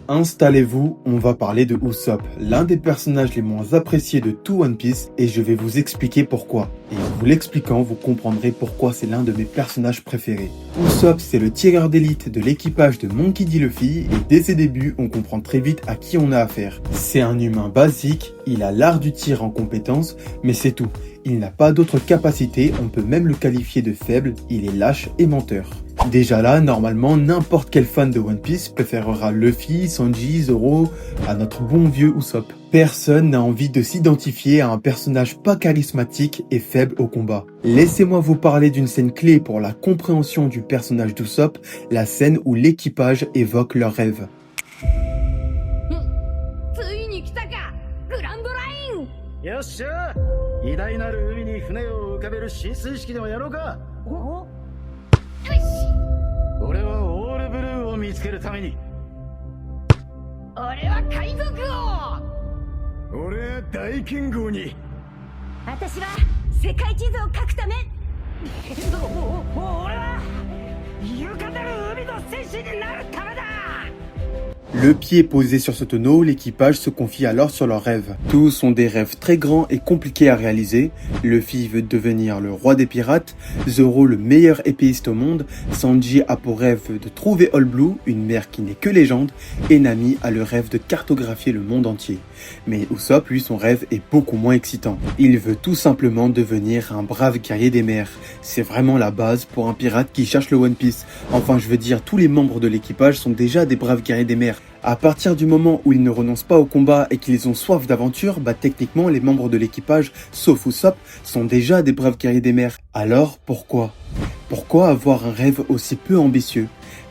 Installez-vous, on va parler de Usopp, l'un des personnages les moins appréciés de tout One Piece, et je vais vous expliquer pourquoi. Et en vous l'expliquant, vous comprendrez pourquoi c'est l'un de mes personnages préférés. Usopp, c'est le tireur d'élite de l'équipage de Monkey D. Luffy, et dès ses débuts, on comprend très vite à qui on a affaire. C'est un humain basique, il a l'art du tir en compétence, mais c'est tout. Il n'a pas d'autres capacités, on peut même le qualifier de faible, il est lâche et menteur. Déjà là, normalement, n'importe quel fan de One Piece préférera Luffy, Sanji, Zoro à notre bon vieux Usopp. Personne n'a envie de s'identifier à un personnage pas charismatique et faible au combat. Laissez-moi vous parler d'une scène clé pour la compréhension du personnage d'Usopp, la scène où l'équipage évoque leurs rêves. Le pied posé sur ce tonneau, l'équipage se confie alors sur leurs rêves. Tous sont des rêves très grands et compliqués à réaliser. Luffy veut devenir le roi des pirates, Zoro le meilleur épéiste au monde, Sanji a pour rêve de trouver All Blue, une mer qui n'est que légende, et Nami a le rêve de cartographier le monde entier. Mais Usopp, lui, son rêve est beaucoup moins excitant. Il veut tout simplement devenir un brave guerrier des mers. C'est vraiment la base pour un pirate qui cherche le One Piece. Enfin, je veux dire, tous les membres de l'équipage sont déjà des braves guerriers des mers. À partir du moment où ils ne renoncent pas au combat et qu'ils ont soif d'aventure, techniquement les membres de l'équipage, sauf Usopp, sont déjà des braves guerriers des mers. Alors pourquoi ? Pourquoi avoir un rêve aussi peu ambitieux ?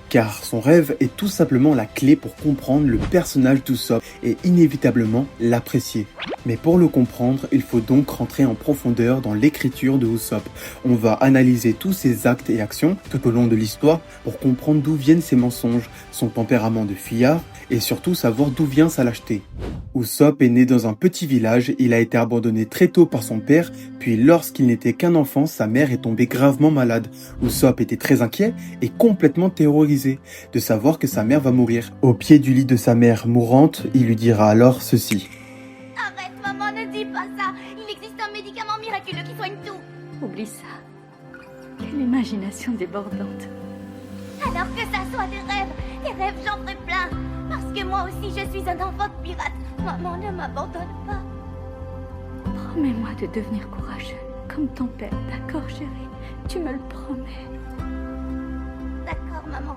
Car son rêve est tout simplement la clé pour comprendre le personnage d'Usopp et inévitablement l'apprécier. Mais pour le comprendre, il faut donc rentrer en profondeur dans l'écriture de Usopp. On va analyser tous ses actes et actions tout au long de l'histoire pour comprendre d'où viennent ses mensonges, son tempérament de fuyard et surtout savoir d'où vient sa lâcheté. Usopp est né dans un petit village, il a été abandonné très tôt par son père, puis lorsqu'il n'était qu'un enfant, sa mère est tombée gravement malade. Usopp était très inquiet et complètement terrorisé de savoir que sa mère va mourir. Au pied du lit de sa mère mourante, il lui dira alors ceci. Arrête maman, ne dis pas ça. Il existe un médicament miraculeux qui soigne tout. Oublie ça. Quelle imagination débordante. Alors que ça soit des rêves j'en ferai plein. Parce que moi aussi je suis un enfant de pirate. Maman, ne m'abandonne pas. Promets-moi de devenir courageux, comme ton père, d'accord chérie? Tu me le promets. D'accord maman.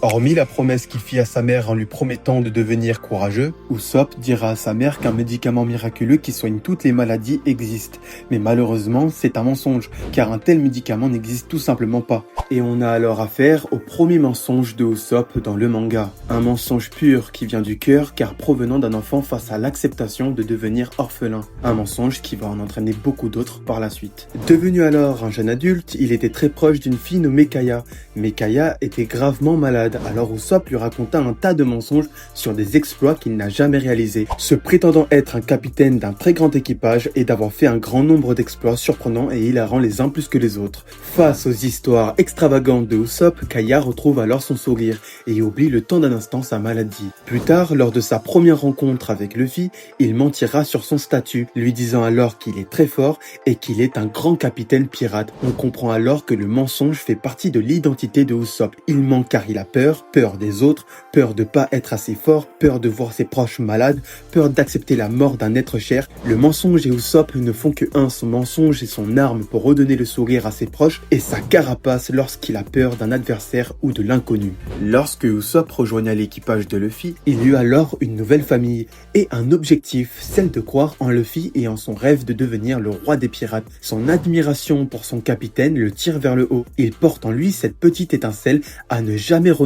Hormis la promesse qu'il fit à sa mère en lui promettant de devenir courageux, Usopp dira à sa mère qu'un médicament miraculeux qui soigne toutes les maladies existe. Mais malheureusement, c'est un mensonge, car un tel médicament n'existe tout simplement pas. Et on a alors affaire au premier mensonge de Usopp dans le manga. Un mensonge pur qui vient du cœur, car provenant d'un enfant face à l'acceptation de devenir orphelin. Un mensonge qui va en entraîner beaucoup d'autres par la suite. Devenu alors un jeune adulte, il était très proche d'une fille nommée Kaya. Mais Kaya était gravement malade. Alors Usopp lui raconta un tas de mensonges sur des exploits qu'il n'a jamais réalisés, se prétendant être un capitaine d'un très grand équipage et d'avoir fait un grand nombre d'exploits surprenants et hilarants les uns plus que les autres. Face aux histoires extravagantes de Usopp, Kaya retrouve alors son sourire et oublie le temps d'un instant sa maladie. Plus tard, lors de sa première rencontre avec Luffy, il mentira sur son statut, lui disant alors qu'il est très fort et qu'il est un grand capitaine pirate. On comprend alors que le mensonge fait partie de l'identité de Usopp. Il ment car il a peur des autres, peur de pas être assez fort, peur de voir ses proches malades, peur d'accepter la mort d'un être cher. Le mensonge et Usopp ne font que un, son mensonge est son arme pour redonner le sourire à ses proches et sa carapace lorsqu'il a peur d'un adversaire ou de l'inconnu. Lorsque Usopp rejoigna l'équipage de Luffy, il eut alors une nouvelle famille et un objectif, celle de croire en Luffy et en son rêve de devenir le roi des pirates. Son admiration pour son capitaine le tire vers le haut. Il porte en lui cette petite étincelle à ne jamais renoncer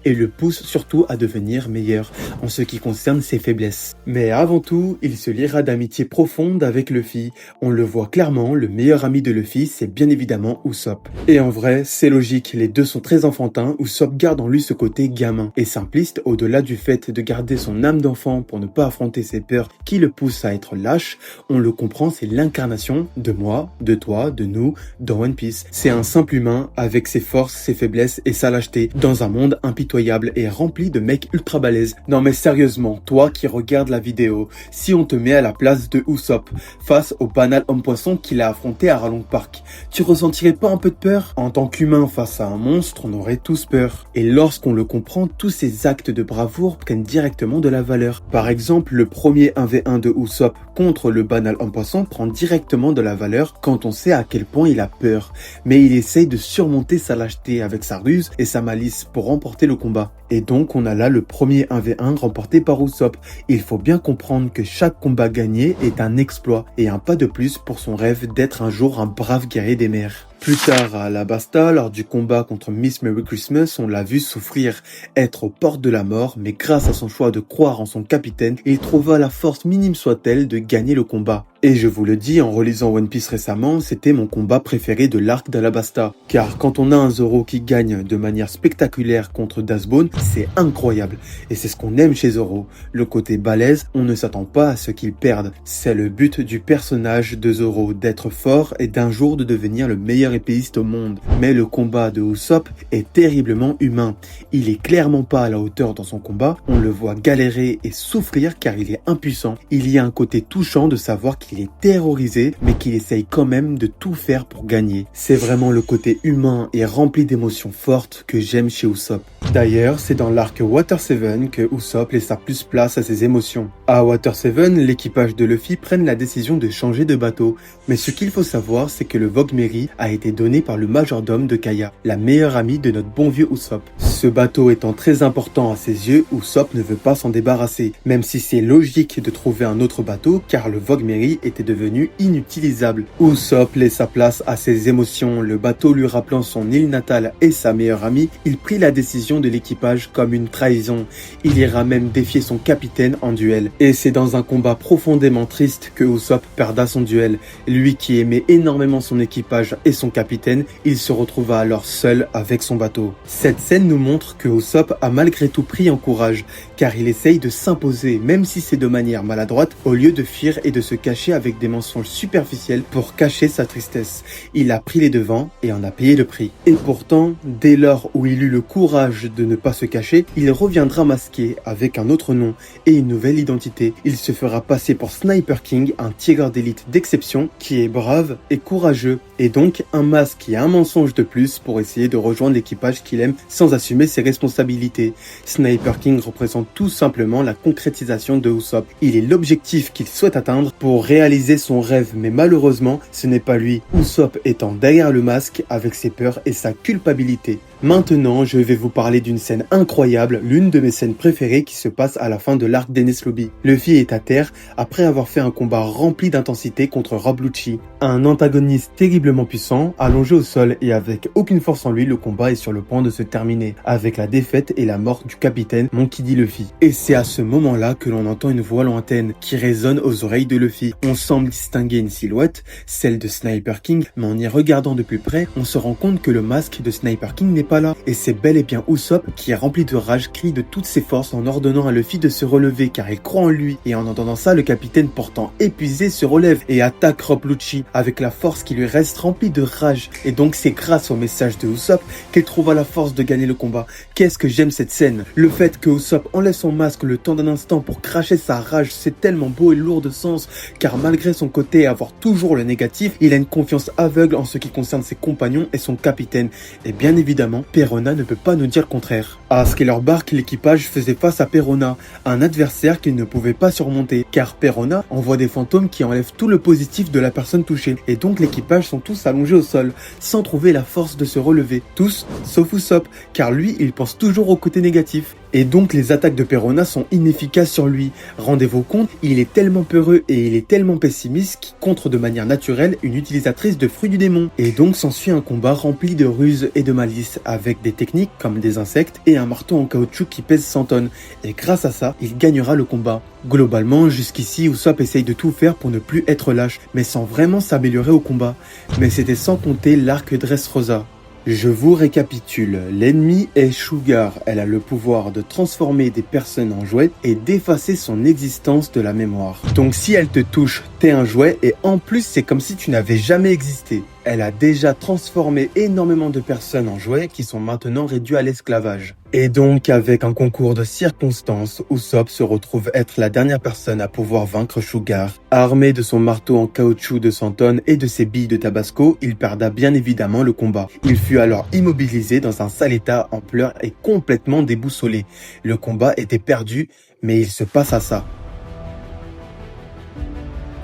et le pousse surtout à devenir meilleur en ce qui concerne ses faiblesses. Mais avant tout, il se liera d'amitié profonde avec Luffy. On le voit clairement, le meilleur ami de Luffy, c'est bien évidemment Usopp. Et en vrai, c'est logique, les deux sont très enfantins, Usopp garde en lui ce côté gamin et simpliste au-delà du fait de garder son âme d'enfant pour ne pas affronter ses peurs qui le poussent à être lâche, on le comprend, c'est l'incarnation de moi, de toi, de nous, dans One Piece. C'est un simple humain avec ses forces, ses faiblesses et sa lâcheté, dans un monde impitoyable et rempli de mecs ultra balèzes. Non mais sérieusement, toi qui regardes la vidéo, si on te met à la place de Usopp, face au banal homme poisson qu'il a affronté à Ralong Park, tu ressentirais pas un peu de peur? En tant qu'humain face à un monstre, on aurait tous peur. Et lorsqu'on le comprend, tous ces actes de bravoure prennent directement de la valeur. Par exemple, le premier 1v1 de Usopp contre le banal homme poisson prend directement de la valeur quand on sait à quel point il a peur. Mais il essaye de surmonter sa lâcheté avec sa ruse et sa malice pour remporter le combat. Et donc on a là le premier 1v1 remporté par Usopp. Il faut bien comprendre que chaque combat gagné est un exploit et un pas de plus pour son rêve d'être un jour un brave guerrier des mers. Plus tard, à Alabasta, lors du combat contre Miss Merry Christmas, on l'a vu souffrir, être aux portes de la mort, mais grâce à son choix de croire en son capitaine, il trouva la force minime soit-elle de gagner le combat. Et je vous le dis, en relisant One Piece récemment, c'était mon combat préféré de l'arc d'Alabasta. Car quand on a un Zoro qui gagne de manière spectaculaire contre Dazbone, c'est incroyable. Et c'est ce qu'on aime chez Zoro. Le côté balèze, on ne s'attend pas à ce qu'il perde. C'est le but du personnage de Zoro, d'être fort et d'un jour de devenir le meilleur épéiste au monde. Mais le combat de Usopp est terriblement humain. Il est clairement pas à la hauteur dans son combat. On le voit galérer et souffrir car il est impuissant. Il y a un côté touchant de savoir qu'il est terrorisé, mais qu'il essaye quand même de tout faire pour gagner. C'est vraiment le côté humain et rempli d'émotions fortes que j'aime chez Usopp. D'ailleurs, c'est dans l'arc Water 7 que Usopp laissa plus place à ses émotions. À Water 7, l'équipage de Luffy prenne la décision de changer de bateau, mais ce qu'il faut savoir, c'est que le Vogue Mary a été donné par le majordome de Kaya, la meilleure amie de notre bon vieux Usopp. Ce bateau étant très important à ses yeux, Usopp ne veut pas s'en débarrasser, même si c'est logique de trouver un autre bateau car le Vogue Mary était devenu inutilisable. Usopp laissa place à ses émotions, le bateau lui rappelant son île natale et sa meilleure amie, il prit la décision de l'équipage comme une trahison. Il ira même défier son capitaine en duel. Et c'est dans un combat profondément triste que Usopp perda son duel. Lui qui aimait énormément son équipage et son capitaine, il se retrouva alors seul avec son bateau. Cette scène nous montre que Usopp a malgré tout pris en courage, car il essaye de s'imposer, même si c'est de manière maladroite, au lieu de fuir et de se cacher avec des mensonges superficiels pour cacher sa tristesse. Il a pris les devants et en a payé le prix. Et pourtant, dès lors où il eut le courage de ne pas se cacher, il reviendra masqué avec un autre nom et une nouvelle identité. Il se fera passer pour Sniper King, un tigre d'élite d'exception qui est brave et courageux, et donc un masque et un mensonge de plus pour essayer de rejoindre l'équipage qu'il aime sans assumer ses responsabilités. Sniper King représente tout simplement la concrétisation de Usopp. Il est l'objectif qu'il souhaite atteindre pour réaliser son rêve, mais malheureusement, ce n'est pas lui. Usopp étant derrière le masque avec ses peurs et sa culpabilité. Maintenant, je vais vous parler d'une scène incroyable, l'une de mes scènes préférées qui se passe à la fin de l'arc d'Enies Lobby. Luffy est à terre après avoir fait un combat rempli d'intensité contre Rob Lucci, un antagoniste terriblement puissant, allongé au sol et avec aucune force en lui. Le combat est sur le point de se terminer, avec la défaite et la mort du capitaine Monkey D. Luffy. Et c'est à ce moment-là que l'on entend une voix lointaine qui résonne aux oreilles de Luffy. On semble distinguer une silhouette, celle de Sniper King, mais en y regardant de plus près, on se rend compte que le masque de Sniper King n'est pas là. Et c'est bel et bien Usopp qui est rempli de rage, crie de toutes ses forces en ordonnant à Luffy de se relever car il croit en lui. Et en entendant ça, le capitaine pourtant épuisé se relève et attaque Rob Lucci avec la force qui lui reste remplie de rage. Et donc c'est grâce au message de Usopp qu'il trouva la force de gagner le combat. Qu'est-ce que j'aime cette scène. Le fait que Usopp enlève son masque le temps d'un instant pour cracher sa rage, c'est tellement beau et lourd de sens, car malgré son côté avoir toujours le négatif, il a une confiance aveugle en ce qui concerne ses compagnons et son capitaine. Et bien évidemment, Perona ne peut pas nous dire le contraire. À Skyler Bark, l'équipage faisait face à Perona, un adversaire qu'il ne pouvait pas surmonter, car Perona envoie des fantômes qui enlèvent tout le positif de la personne touchée. Et donc l'équipage sont tous allongés au sol, sans trouver la force de se relever. Tous, sauf Usopp, car lui, il pense toujours au côté négatif. Et donc les attaques de Perona sont inefficaces sur lui. Rendez-vous compte, il est tellement peureux et il est tellement pessimiste qu'il contre de manière naturelle une utilisatrice de fruits du démon. Et donc s'ensuit un combat rempli de ruses et de malice, avec des techniques comme des insectes et un marteau en caoutchouc qui pèse 100 tonnes. Et grâce à ça, il gagnera le combat. Globalement, jusqu'ici, Usopp essaye de tout faire pour ne plus être lâche, mais sans vraiment s'améliorer au combat. Mais c'était sans compter l'arc Dressrosa. Je vous récapitule, l'ennemi est Sugar, elle a le pouvoir de transformer des personnes en jouets et d'effacer son existence de la mémoire. Donc si elle te touche, t'es un jouet et en plus c'est comme si tu n'avais jamais existé. Elle a déjà transformé énormément de personnes en jouets qui sont maintenant réduits à l'esclavage. Et donc avec un concours de circonstances, Usopp se retrouve être la dernière personne à pouvoir vaincre Sugar. Armé de son marteau en caoutchouc de 100 tonnes et de ses billes de Tabasco, il perda bien évidemment le combat. Il fut alors immobilisé dans un sale état en pleurs et complètement déboussolé. Le combat était perdu, mais il se passe à ça.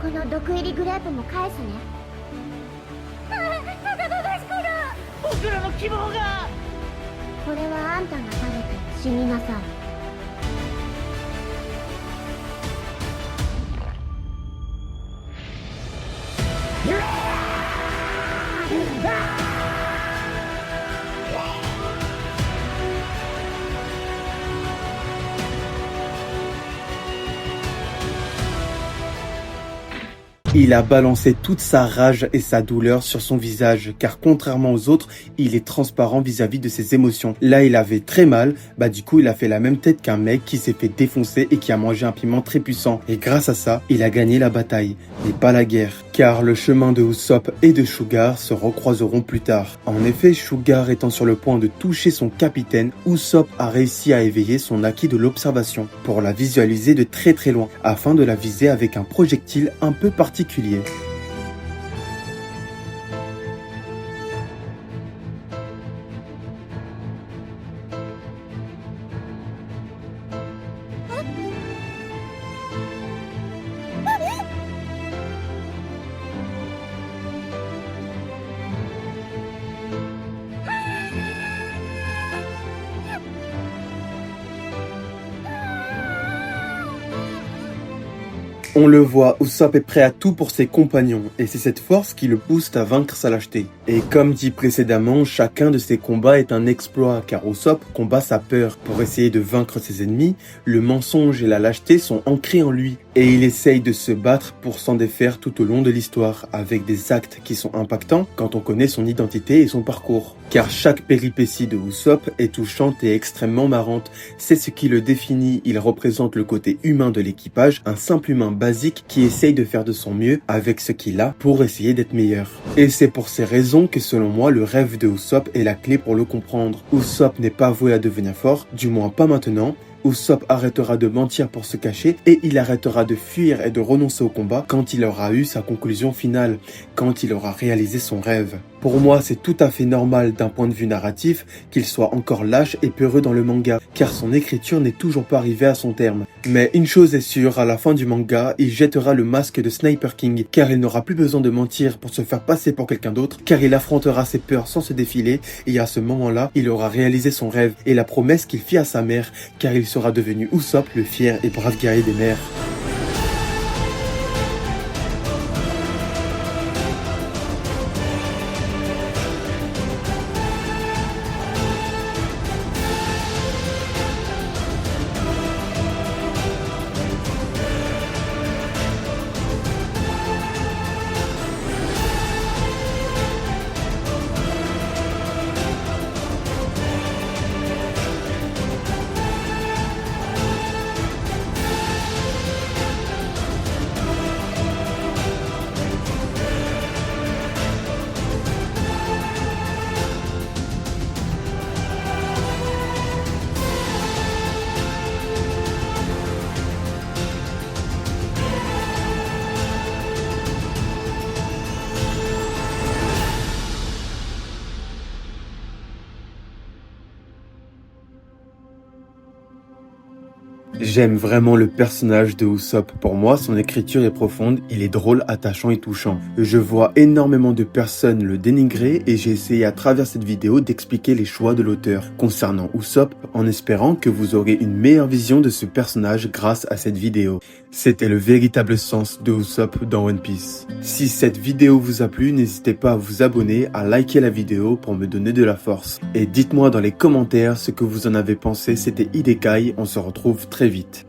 この毒入りグレープも返すね。僕らの希望が。これはあんたが食べて死になさい。Il a balancé toute sa rage et sa douleur sur son visage, car contrairement aux autres, il est transparent vis-à-vis de ses émotions. Là, il avait très mal, du coup, il a fait la même tête qu'un mec qui s'est fait défoncer et qui a mangé un piment très puissant. Et grâce à ça, il a gagné la bataille, mais pas la guerre. Car le chemin de Usopp et de Sugar se recroiseront plus tard. En effet, Sugar étant sur le point de toucher son capitaine, Usopp a réussi à éveiller son acquis de l'observation, pour la visualiser de très très loin, afin de la viser avec un projectile un peu particulier. On le voit, Usopp est prêt à tout pour ses compagnons, et c'est cette force qui le pousse à vaincre sa lâcheté. Et comme dit précédemment, chacun de ses combats est un exploit, car Usopp combat sa peur. Pour essayer de vaincre ses ennemis, le mensonge et la lâcheté sont ancrés en lui, et il essaye de se battre pour s'en défaire tout au long de l'histoire, avec des actes qui sont impactants quand on connaît son identité et son parcours. Car chaque péripétie de Usopp est touchante et extrêmement marrante, c'est ce qui le définit, il représente le côté humain de l'équipage, un simple humain basique qui essaye de faire de son mieux avec ce qu'il a pour essayer d'être meilleur. Et c'est pour ces raisons que selon moi le rêve de Usopp est la clé pour le comprendre. Usopp n'est pas voué à devenir fort, du moins pas maintenant. Usopp arrêtera de mentir pour se cacher et il arrêtera de fuir et de renoncer au combat quand il aura eu sa conclusion finale, quand il aura réalisé son rêve. Pour moi, c'est tout à fait normal d'un point de vue narratif qu'il soit encore lâche et peureux dans le manga, car son écriture n'est toujours pas arrivée à son terme. Mais une chose est sûre, à la fin du manga, il jettera le masque de Sniper King, car il n'aura plus besoin de mentir pour se faire passer pour quelqu'un d'autre, car il affrontera ses peurs sans se défiler, et à ce moment-là, il aura réalisé son rêve et la promesse qu'il fit à sa mère, car il sera devenu Usopp, le fier et brave guerrier des mers. J'aime vraiment le personnage de Usopp. Pour moi, son écriture est profonde, il est drôle, attachant et touchant. Je vois énormément de personnes le dénigrer et j'ai essayé à travers cette vidéo d'expliquer les choix de l'auteur concernant Usopp en espérant que vous aurez une meilleure vision de ce personnage grâce à cette vidéo. C'était le véritable sens de Usopp dans One Piece. Si cette vidéo vous a plu, n'hésitez pas à vous abonner, à liker la vidéo pour me donner de la force. Et dites-moi dans les commentaires ce que vous en avez pensé, c'était Hidekai, on se retrouve très vite.